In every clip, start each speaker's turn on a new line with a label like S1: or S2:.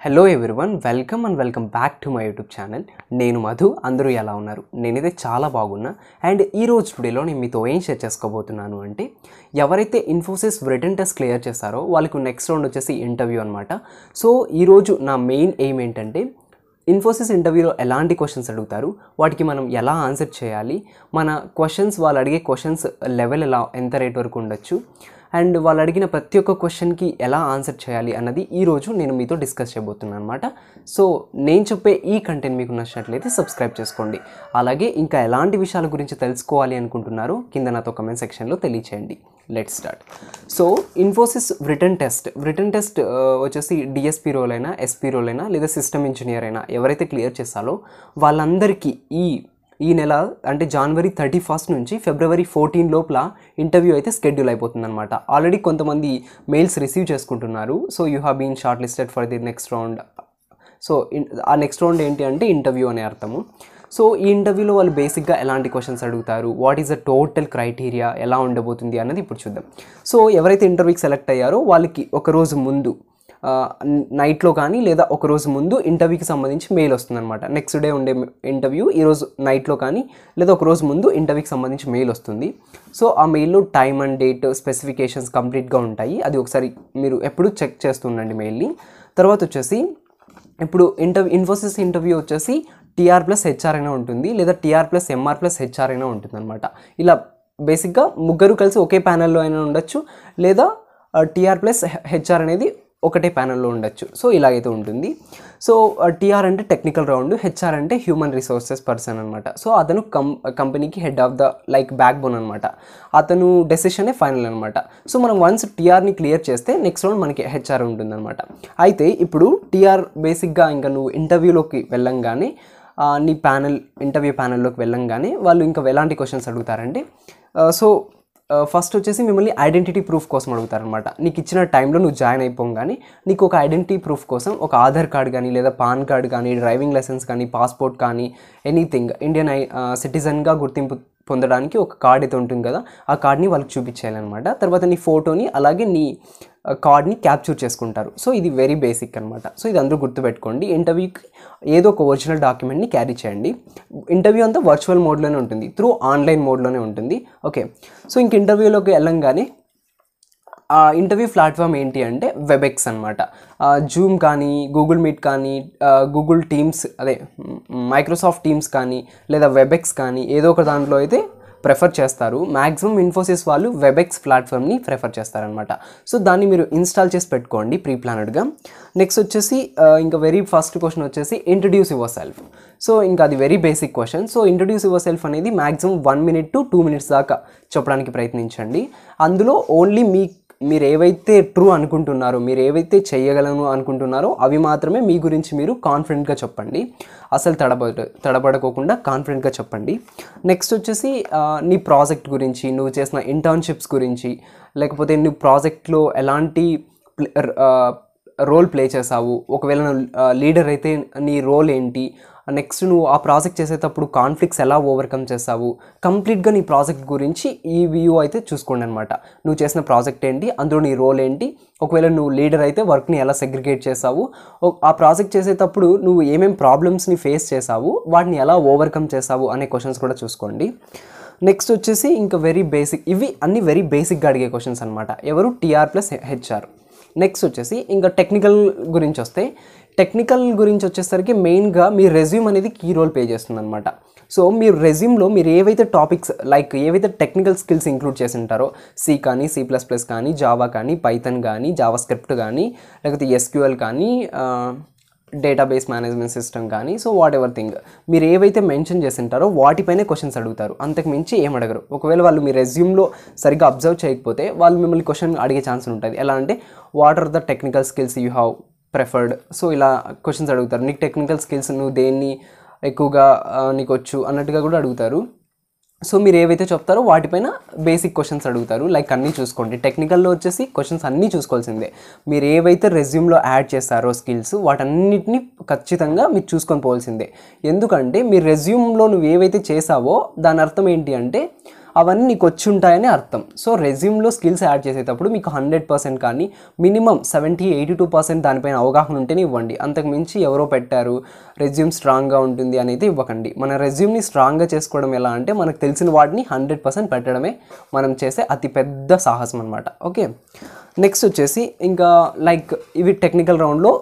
S1: Hello everyone, welcome back to my YouTube channel. నేను మధు. అందరూ ఎలా ఉన్నారు? నేనైతే చాలా బాగున్నా. అండ్ ఈరోజు టుడేలో నేను మీతో ఏం షేర్ చేసుకోబోతున్నాను అంటే, ఎవరైతే ఇన్ఫోసిస్ రిటన్ టెస్ట్ క్లియర్ చేస్తారో వాళ్ళకు నెక్స్ట్ రౌండ్ వచ్చేసి ఇంటర్వ్యూ అనమాట. సో ఈరోజు నా మెయిన్ ఎయిమ్ ఏంటంటే, ఇన్ఫోసిస్ ఇంటర్వ్యూలో ఎలాంటి క్వశ్చన్స్ అడుగుతారు, వాటికి మనం ఎలా ఆన్సర్ చేయాలి, మన క్వశ్చన్స్ వాళ్ళు అడిగే క్వశ్చన్స్ లెవెల్ ఎంత రేట్ వరకు ఉండొచ్చు, అండ్ వాళ్ళు అడిగిన ప్రతి ఒక్క క్వశ్చన్కి ఎలా ఆన్సర్ చేయాలి అన్నది ఈరోజు నేను మీతో డిస్కస్ చేయబోతున్నాను అనమాట. సో నేను చెప్పే ఈ కంటెంట్ మీకు నచ్చినట్లయితే సబ్స్క్రైబ్ చేసుకోండి. అలాగే ఇంకా ఎలాంటి విషయాల గురించి తెలుసుకోవాలి అనుకుంటున్నారో కింద నాతో కమెంట్ సెక్షన్లో తెలియచేయండి. Let's start. So Infosys written test వచ్చేసి డిఎస్పీ రోల్ అయినా, ఎస్పీ రోల్ అయినా, లేదా సిస్టమ్ ఇంజనీర్ అయినా ఎవరైతే క్లియర్ చేస్తారో వాళ్ళందరికీ ఈ నెల అంటే జనవరి 31 నుంచి ఫిబ్రవరి 14 లోపల ఇంటర్వ్యూ అయితే షెడ్యూల్ అయిపోతుంది అనమాట. ఆల్రెడీ కొంతమంది మెయిల్స్ రిసీవ్ చేసుకుంటున్నారు. So you have been shortlisted for the next round. So ఆ నెక్స్ట్ రౌండ్ ఏంటి అంటే ఇంటర్వ్యూ అనే అర్థము. సో ఈ ఇంటర్వ్యూలో వాళ్ళు బేసిక్గా ఎలాంటి క్వశ్చన్స్ అడుగుతారు, what is the total criteria, ఎలా ఉండబోతుంది అన్నది ఇప్పుడు చూద్దాం. సో ఎవరైతే ఇంటర్వ్యూకి సెలెక్ట్ అయ్యారో వాళ్ళకి ఒకరోజు ముందు నైట్లో కానీ లేదా ఒకరోజు ముందు ఇంటర్వ్యూకి సంబంధించి మెయిల్ వస్తుందన్నమాట. నెక్స్ట్ డే ఉండే ఇంటర్వ్యూ ఈరోజు నైట్లో కానీ లేదా ఒకరోజు ముందు ఇంటర్వ్యూకి సంబంధించి మెయిల్ వస్తుంది. సో ఆ మెయిల్లో టైమ్ అండ్ డేట్, స్పెసిఫికేషన్స్ కంప్లీట్గా ఉంటాయి. అది ఒకసారి మీరు ఎప్పుడు చెక్ చేస్తుండండి మెయిల్ని. తర్వాత వచ్చేసి ఇప్పుడు ఇన్ఫోసిస్ ఇంటర్వ్యూ వచ్చేసి TR+HR అయినా ఉంటుంది, లేదా TR+MR+HR అయినా ఉంటుంది అనమాట. ఇలా బేసిక్గా ముగ్గురు కలిసి ఒకే ప్యానెల్లో అయినా ఉండొచ్చు, లేదా TR+HR అనేది ఒకటే ప్యానెల్లో ఉండొచ్చు. సో ఇలాగైతే ఉంటుంది. సో TR అంటే టెక్నికల్ రౌండ్, HR అంటే హ్యూమన్ రిసోర్సెస్ పర్సన్ అనమాట. సో అతను కంపెనీకి head of the back bone అనమాట. అతను డెసిషనే ఫైనల్ అనమాట. సో మనం వన్స్ TRని క్లియర్ చేస్తే నెక్స్ట్ రౌండ్ మనకి HR ఉంటుందన్నమాట. అయితే ఇప్పుడు TR బేసిక్గా ఇంకా నువ్వు ఇంటర్వ్యూలోకి వెళ్ళంగానే నీ ఇంటర్వ్యూ ప్యానెల్లోకి వెళ్ళంగానే వాళ్ళు ఇంకా ఎలాంటి క్వశ్చన్స్ అడుగుతారంటే, సో ఫస్ట్ వచ్చేసి మిమ్మల్ని ఐడెంటిటీ ప్రూఫ్ కోసం అడుగుతారనమాట. నీకు ఇచ్చిన టైంలో నువ్వు జాయిన్ అయిపోగానే నీకు ఒక ఐడెంటిటీ ప్రూఫ్ కోసం ఒక ఆధార్ కార్డ్ కానీ, లేదా పాన్ కార్డ్ కానీ, డ్రైవింగ్ లైసెన్స్ కానీ, పాస్పోర్ట్ కానీ, ఎనీథింగ్ ఇండియన్ సిటిజన్గా గుర్తింపు పొందడానికి ఒక కార్డ్ అయితే ఉంటుంది కదా, ఆ కార్డ్ని వాళ్ళకి చూపించేయాలన్నమాట. తర్వాత నీ ఫోటోని అలాగే నీ కార్డ్ని క్యాప్చర్ చేసుకుంటారు. సో ఇది వెరీ బేసిక్ అనమాట. సో ఇది అందరూ గుర్తుపెట్టుకోండి. ఇంటర్వ్యూకి ఏదో ఒక ఒరిజినల్ డాక్యుమెంట్ని క్యారీ చేయండి. ఇంటర్వ్యూ అంతా వర్చువల్ మోడ్లోనే ఉంటుంది, ఆన్లైన్ మోడ్లోనే ఉంటుంది. ఓకే. సో ఇంక ఇంటర్వ్యూలోకి వెళ్ళంగానే ఇంటర్వ్యూ ప్లాట్ఫామ్ ఏంటి అంటే వెబెక్స్ అనమాట. జూమ్ కానీ, గూగుల్ మీట్ కానీ, గూగుల్ టీమ్స్ మైక్రోసాఫ్ట్ టీమ్స్ కానీ, లేదా వెబెక్స్ కానీ ఏదో ఒక దాంట్లో అయితే ప్రిఫర్ చేస్తారు. మ్యాక్సిమం ఇన్ఫోసిస్ వాళ్ళు వెబెక్స్ ప్లాట్ఫామ్ని ప్రిఫర్ చేస్తారనమాట. సో దాన్ని మీరు ఇన్స్టాల్ చేసి పెట్టుకోండి ప్రీ ప్లానెడ్గా. నెక్స్ట్ వచ్చేసి ఇంకా వెరీ ఫస్ట్ క్వశ్చన్ వచ్చేసి ఇంట్రడ్యూస్ యువర్ సెల్ఫ్. సో ఇంకా అది very basic question. So introduce your self అనేది మ్యాక్సిమం 1 minute to 2 minutes దాకా చెప్పడానికి ప్రయత్నించండి. అందులో ఓన్లీ మీరు ఏవైతే ట్రూ అనుకుంటున్నారో, మీరు ఏవైతే చేయగలను అనుకుంటున్నారో అవి మాత్రమే మీ గురించి మీరు కాన్ఫిడెంట్గా చెప్పండి. అసలు తడబడుకోకుండా కాన్ఫిడెంట్గా చెప్పండి. నెక్స్ట్ వచ్చేసి నీ ప్రాజెక్ట్ గురించి, నువ్వు చేసిన ఇంటర్న్షిప్స్ గురించి, లేకపోతే నువ్వు ప్రాజెక్ట్లో ఎలాంటి రోల్ ప్లే చేసావు, ఒకవేళ నువ్వు లీడర్ అయితే నీ రోల్ ఏంటి, నెక్స్ట్ నువ్వు ఆ ప్రాజెక్ట్ చేసేటప్పుడు కాన్ఫ్లిక్ట్స్ ఎలా ఓవర్కమ్ చేసావు, కంప్లీట్గా నీ ప్రాజెక్ట్ గురించి ఈ వ్యూ అయితే చూసుకోండి అనమాట. నువ్వు చేసిన ప్రాజెక్ట్ ఏంటి, అందులో నీ రోల్ ఏంటి, ఒకవేళ నువ్వు లీడర్ అయితే వర్క్ని ఎలా సెగ్రిగేట్ చేసావు, ఆ ప్రాజెక్ట్ చేసేటప్పుడు నువ్వు ఏమేమి ప్రాబ్లమ్స్ని ఫేస్ చేసావు, వాటిని ఎలా ఓవర్కమ్ చేసావు అనే క్వశ్చన్స్ కూడా చూసుకోండి. నెక్స్ట్ వచ్చేసి ఇంకా వెరీ బేసిక్, ఇవి అన్ని వెరీ బేసిక్గా అడిగే క్వశ్చన్స్ అనమాట. ఎవరు? TR+HR. నెక్స్ట్ వచ్చేసి ఇంకా టెక్నికల్ గురించి వచ్చేసరికి మెయిన్గా మీ రెజ్యూమ్ అనేది కీ రోల్ ప్లే చేస్తుంది అనమాట. సో మీరు రెజ్యూమ్లో మీరు ఏవైతే టాపిక్స్ ఏవైతే టెక్నికల్ స్కిల్స్ ఇంక్లూడ్ చేసి ఉంటారో, C కానీ, C++ కానీ, జావా కానీ, పైథన్ కానీ, జావా స్క్రిప్ట్ కానీ, లేకపోతే SQL కానీ, డేటాబేస్ మేనేజ్మెంట్ సిస్టమ్ కానీ, సో వాట్ ఎవర్ థింగ్ మీరు ఏవైతే మెన్షన్ చేసి ఉంటారో వాటిపైనే క్వశ్చన్స్ అడుగుతారు. అంతకు మించి ఏం అడగరు. ఒకవేళ వాళ్ళు మీ రెజ్యూమ్లో సరిగ్గా అబ్జర్వ్ చేయకపోతే వాళ్ళు మిమ్మల్ని క్వశ్చన్ అడిగే ఛాన్స్ ఉంటుంది. ఎలా అంటే, what are the technical skills you have preferred. So ఇలా క్వశ్చన్స్ అడుగుతారు. నీకు టెక్నికల్ స్కిల్స్ నువ్వు దేన్ని ఎక్కువగా నీకు వచ్చు అన్నట్టుగా కూడా అడుగుతారు. సో మీరు ఏవైతే చెప్తారో వాటిపైన బేసిక్ క్వశ్చన్స్ అడుగుతారు. అన్నీ చూసుకోండి. టెక్నికల్లో వచ్చేసి క్వశ్చన్స్ అన్నీ చూసుకోవాల్సిందే. మీరు ఏవైతే రెజ్యూమ్లో యాడ్ చేస్తారో స్కిల్స్ వాటన్నిటిని ఖచ్చితంగా మీరు చూసుకొని పోవాల్సిందే. ఎందుకంటే మీ రెజ్యూమ్లో నువ్వు ఏవైతే చేసావో దాని అర్థం ఏంటి అంటే అవన్నీ నీకు వచ్చి ఉంటాయని అర్థం. సో రెజ్యూమ్లో స్కిల్స్ యాడ్ చేసేటప్పుడు మీకు 100% కానీ మినిమం 70-82% దానిపైన అవగాహన ఉంటేనే ఇవ్వండి. అంతకుమించి ఎవరో పెట్టారు రెజ్యూమ్ స్ట్రాంగ్గా ఉంటుంది అనేది ఇవ్వకండి. మన రెజ్యూమ్ని స్ట్రాంగ్గా చేసుకోవడం ఎలా అంటే మనకు తెలిసిన వాటిని 100% పెట్టడమే మనం చేసే అతిపెద్ద సాహసం అనమాట. ఓకే, నెక్స్ట్ వచ్చేసి ఇంకా లైక్ ఇవి టెక్నికల్ రౌండ్లో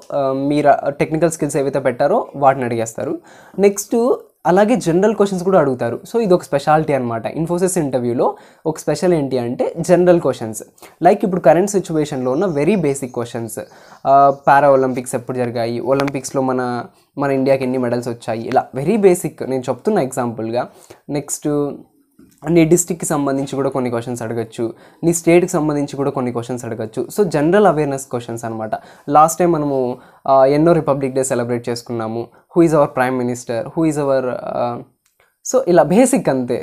S1: మీరు టెక్నికల్ స్కిల్స్ ఏవైతే పెట్టారో వాటిని అడిగేస్తారు. నెక్స్ట్ అలాగే జనరల్ క్వశ్చన్స్ కూడా అడుగుతారు. సో ఇది ఒక స్పెషాలిటీ అనమాట. ఇన్ఫోసిస్ ఇంటర్వ్యూలో ఒక స్పెషల్ ఏంటి అంటే జనరల్ క్వశ్చన్స్. లైక్ ఇప్పుడు కరెంట్ సిచ్యువేషన్లో ఉన్న వెరీ బేసిక్ క్వశ్చన్స్, పారా ఒలింపిక్స్ ఎప్పుడు జరిగాయి, ఒలింపిక్స్లో మన ఇండియాకి ఎన్ని మెడల్స్ వచ్చాయి, ఇలా వెరీ బేసిక్ నేను చెప్తున్నా ఎగ్జాంపుల్గా. నెక్స్ట్ నీ డిస్ట్రిక్ట్కి సంబంధించి కూడా కొన్ని క్వశ్చన్స్ అడగచ్చు, నీ స్టేట్కి సంబంధించి కూడా కొన్ని క్వశ్చన్స్ అడగచ్చు. సో జనరల్ అవేర్నెస్ క్వశ్చన్స్ అనమాట. లాస్ట్ టైం మనము ఎన్నో రిపబ్లిక్ డే సెలబ్రేట్ చేసుకున్నాము, who is our prime minister, who is our, so ఇలా బేసిక్ అంతే.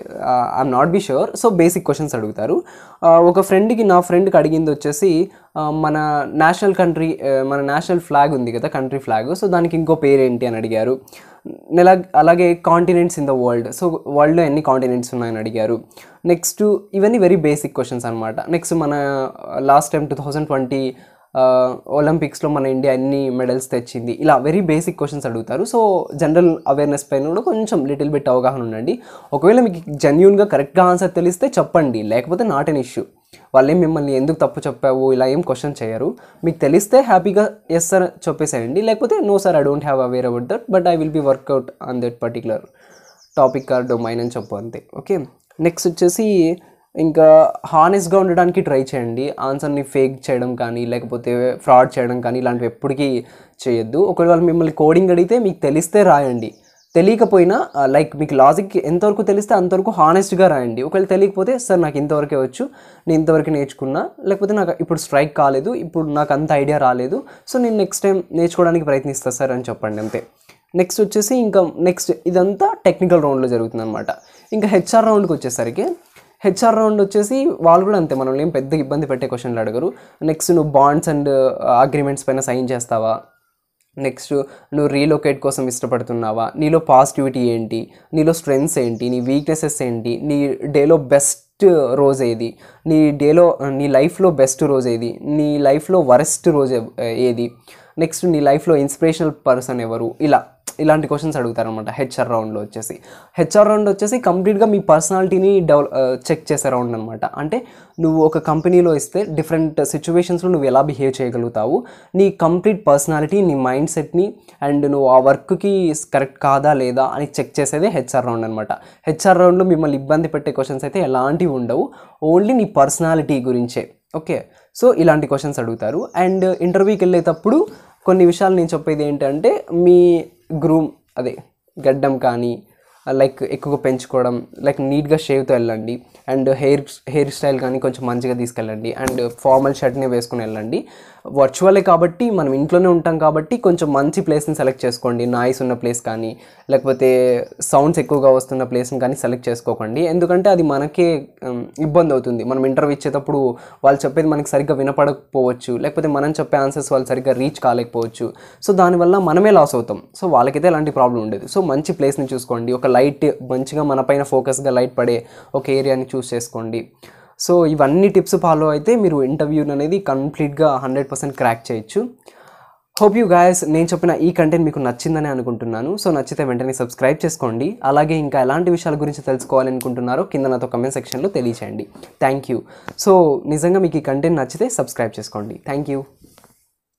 S1: I'm not be sure. So basic questions అడుగుతారు. నా ఫ్రెండ్కి అడిగింది వచ్చేసి మన నేషనల్ ఫ్లాగ్ ఉంది కదా, కంట్రీ ఫ్లాగ్, సో దానికి ఇంకో పేరు ఏంటి అని అడిగారు. అలాగే continents in the world, so వరల్డ్లో ఎన్ని కాంటినెంట్స్ ఉన్నాయని అడిగారు. నెక్స్ట్ ఇవన్నీ వెరీ బేసిక్ క్వశ్చన్స్ అనమాట. నెక్స్ట్ మన లాస్ట్ టైం 2020 ఒలింపిక్స్లో మన ఇండియా ఎన్ని మెడల్స్ తెచ్చింది, ఇలా వెరీ బేసిక్ క్వశ్చన్స్ అడుగుతారు. సో జనరల్ అవేర్నెస్ పైన కూడా కొంచెం లిటిల్ బిట్ అవగాహన ఉండండి. ఒకవేళ మీకు జెన్యూన్గా కరెక్ట్గా ఆన్సర్ తెలిస్తే చెప్పండి, లేకపోతే నాట్ ఎన్ ఇష్యూ. వాళ్ళేం మిమ్మల్ని ఎందుకు తప్పు చెప్పావు ఇలా ఏం క్వశ్చన్ చేయరు. మీకు తెలిస్తే హ్యాపీగా ఎస్ సార్ చెప్పేసేయండి, లేకపోతే no sir I don't have aware about that but I will be work out on that particular topic or domain అని చెప్పు అంతే. ఓకే, నెక్స్ట్ వచ్చేసి ఇంకా హానెస్ట్గా ఉండడానికి ట్రై చేయండి. ఆన్సర్ని ఫేక్ చేయడం కానీ లేకపోతే ఫ్రాడ్ చేయడం కానీ ఇలాంటివి ఎప్పటికీ చేయొద్దు. ఒకవేళ వాళ్ళు మిమ్మల్ని కోడింగ్ అడిగితే మీకు తెలిస్తే రాయండి, తెలియకపోయినా లైక్ మీకు లాజిక్ ఎంతవరకు తెలిస్తే అంతవరకు హానెస్ట్గా రాయండి. ఒకవేళ తెలియకపోతే సార్ నాకు ఇంతవరకే వచ్చు, నేను ఇంతవరకు నేర్చుకున్నా, లేకపోతే నాకు ఇప్పుడు స్ట్రైక్ కాలేదు, ఇప్పుడు నాకు అంత ఐడియా రాలేదు, సో నేను నెక్స్ట్ టైం నేర్చుకోవడానికి ప్రయత్నిస్తాను సార్ అని చెప్పండి అంతే. నెక్స్ట్ వచ్చేసి ఇంకా ఇదంతా టెక్నికల్ రౌండ్లో జరుగుతుంది అనమాట. ఇంకా హెచ్ఆర్ రౌండ్కి వచ్చేసరికి హెచ్ఆర్ రౌండ్ వచ్చేసి వాళ్ళు కూడా అంతే, మనల్ని ఏం పెద్ద ఇబ్బంది పెట్టే క్వశ్చన్లు అడగరు. నెక్స్ట్ నువ్వు బాండ్స్ అండ్ అగ్రిమెంట్స్ పైన సైన్ చేస్తావా, నెక్స్ట్ నువ్వు రీలొకేట్ కోసం ఇష్టపడుతున్నావా, నీలో పాజిటివిటీ ఏంటి, నీలో స్ట్రెంగ్స్ ఏంటి, నీ వీక్నెసెస్ ఏంటి, నీ డేలో బెస్ట్ రోజు ఏది, నీ లైఫ్లో బెస్ట్ రోజు ఏది, నీ లైఫ్లో వరెస్ట్ రోజు ఏది, నెక్స్ట్ నీ లైఫ్లో ఇన్స్పిరేషనల్ పర్సన్ ఎవరు, ఇలాంటి క్వశ్చన్స్ అడుగుతారనమాట హెచ్ఆర్ రౌండ్లో వచ్చేసి. హెచ్ఆర్ రౌండ్ వచ్చేసి కంప్లీట్గా మీ పర్సనాలిటీని చెక్ చేసే రౌండ్ అనమాట. అంటే నువ్వు ఒక కంపెనీలో ఇస్తే డిఫరెంట్ సిచ్యువేషన్స్లో నువ్వు ఎలా బిహేవ్ చేయగలుగుతావు, నీ కంప్లీట్ పర్సనాలిటీ, నీ మైండ్ సెట్ని అండ్ నువ్వు ఆ వర్క్కి కరెక్ట్ కాదా లేదా అని చెక్ చేసేదే హెచ్ఆర్ రౌండ్ అనమాట. హెచ్ఆర్ రౌండ్లో మిమ్మల్ని ఇబ్బంది పెట్టే క్వశ్చన్స్ అయితే ఎలాంటివి ఉండవు, ఓన్లీ నీ పర్సనాలిటీ గురించే. ఓకే, సో ఇలాంటి క్వశ్చన్స్ అడుగుతారు. అండ్ ఇంటర్వ్యూకి వెళ్ళేటప్పుడు కొన్ని విషయాలు నేను చెప్పేది ఏంటంటే మీ గడ్డం కానీ లైక్ ఎక్కువగా పెంచుకోవడం, లైక్ నీట్గా షేవ్తో వెళ్ళండి. అండ్ హెయిర్ స్టైల్ కానీ కొంచెం మంచిగా తీసుకెళ్ళండి. అండ్ ఫార్మల్ షర్ట్ని వేసుకుని వెళ్ళండి. వర్చువలే కాబట్టి మనం ఇంట్లోనే ఉంటాం కాబట్టి కొంచెం మంచి ప్లేస్ని సెలెక్ట్ చేసుకోండి. నాయిస్ ఉన్న ప్లేస్ కానీ లేకపోతే సౌండ్స్ ఎక్కువగా వస్తున్న ప్లేస్ని కానీ సెలెక్ట్ చేసుకోకండి, ఎందుకంటే అది మనకే ఇబ్బంది అవుతుంది. మనం ఇంటర్వ్యూ ఇచ్చేటప్పుడు వాళ్ళు చెప్పేది మనకి సరిగ్గా వినపడకపోవచ్చు, లేకపోతే మనం చెప్పే ఆన్సర్స్ వాళ్ళు సరిగ్గా రీచ్ కాలేకపోవచ్చు. సో దానివల్ల మనమే లాస్ అవుతాం. సో వాళ్ళకైతే ఎలాంటి ప్రాబ్లం ఉండదు. సో మంచి ప్లేస్ని చూసుకోండి, ఒక లైట్ మంచిగా మన పైన ఫోకస్గా లైట్ పడే ఒక ఏరియాని చూస్ చేసుకోండి. సో ఇవన్నీ టిప్స్ ఫాలో అయితే మీరు ఇంటర్వ్యూని అనేది కంప్లీట్గా 100% క్రాక్ చేయొచ్చు. హోప్ యూ గైస్ నేను చెప్పిన ఈ కంటెంట్ మీకు నచ్చిందని అనుకుంటున్నాను. సో నచ్చితే వెంటనే సబ్స్క్రైబ్ చేసుకోండి. అలాగే ఇంకా ఎలాంటి విషయాల గురించి తెలుసుకోవాలనుకుంటున్నారో కింద నాతో కమెంట్ సెక్షన్లో తెలియచేయండి. Thank you. సో నిజంగా మీకు ఈ కంటెంట్ నచ్చితే సబ్స్క్రైబ్ చేసుకోండి. Thank you.